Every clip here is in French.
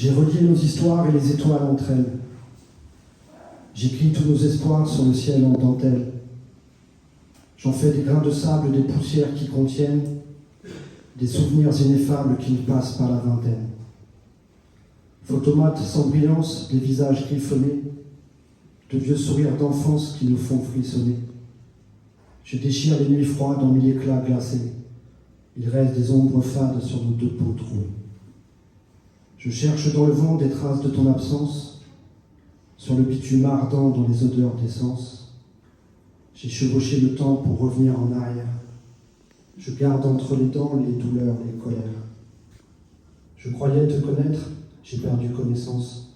J'ai relié nos histoires et les étoiles entre elles. J'écris tous nos espoirs sur le ciel en dentelle. J'en fais des grains de sable, des poussières qui contiennent des souvenirs ineffables qui nous passent par la vingtaine. Photomates sans brillance, des visages griffonnés, de vieux sourires d'enfance qui nous font frissonner. Je déchire les nuits froides en mille éclats glacés. Il reste des ombres fades sur nos deux peaux trouées. Je cherche dans le vent des traces de ton absence, sur le bitume ardent dans les odeurs d'essence. J'ai chevauché le temps pour revenir en arrière. Je garde entre les dents les douleurs, les colères. Je croyais te connaître, j'ai perdu connaissance.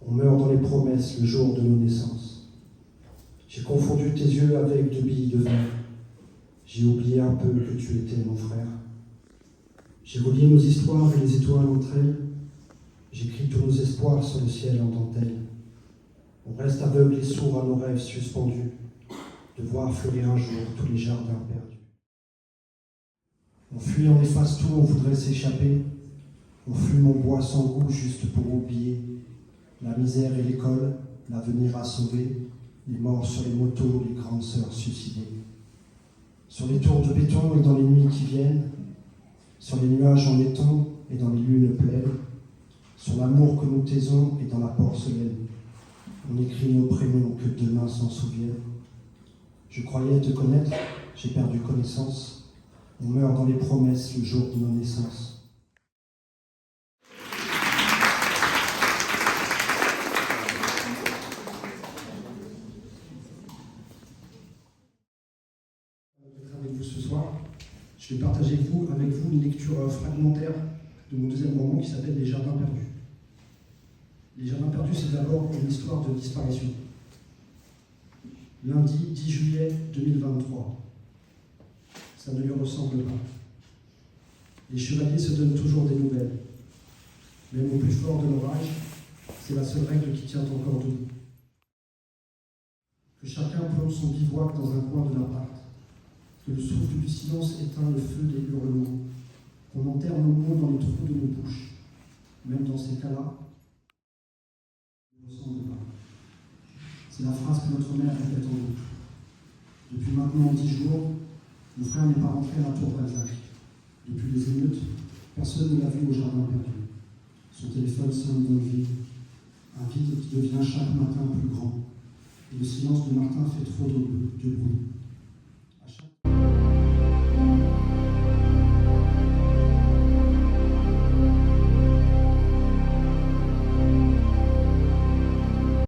On meurt dans les promesses le jour de nos naissances. J'ai confondu tes yeux avec de billes de verre. J'ai oublié un peu que tu étais mon frère. J'ai relié nos histoires et les étoiles entre elles. J'écris tous nos espoirs sur le ciel en dentelle. On reste aveugle et sourd à nos rêves suspendus, de voir fleurir un jour tous les jardins perdus. On fuit, on efface tout, on voudrait s'échapper. On fume, on boit sans goût juste pour oublier la misère et l'école, l'avenir à sauver, les morts sur les motos, les grandes sœurs suicidées. Sur les tours de béton et dans les nuits qui viennent, sur les nuages en laiton et dans les lunes pleines, sur l'amour que nous taisons et dans la porcelaine, on écrit nos prénoms que demain s'en souvienne. Je croyais te connaître, j'ai perdu connaissance. On meurt dans les promesses le jour de nos naissances. Avec vous ce soir, je vais partager avec vous une lecture fragmentaire de mon deuxième roman qui s'appelle Les Jardins perdus. Les Jardins perdus, c'est d'abord une histoire de disparition. Lundi 10 juillet 2023. Ça ne lui ressemble pas. Les chevaliers se donnent toujours des nouvelles. Même au plus fort de l'orage, c'est la seule règle qui tient encore debout. Que chacun plonge son bivouac dans un coin de l'appart. Que le souffle du silence éteint le feu des hurlements. Qu'on enterre nos mots dans les trous de nos bouches. Même dans ces cas-là, ne ressemble pas. C'est la phrase que notre mère répète en boucle. Depuis maintenant 10 jours, mon frère n'est pas rentré à la tour Balzac. Depuis les émeutes, personne ne l'a vu au jardin perdu. Son téléphone sonne dans le vide. Un vide qui devient chaque matin plus grand. Et le silence de Martin fait trop de bruit.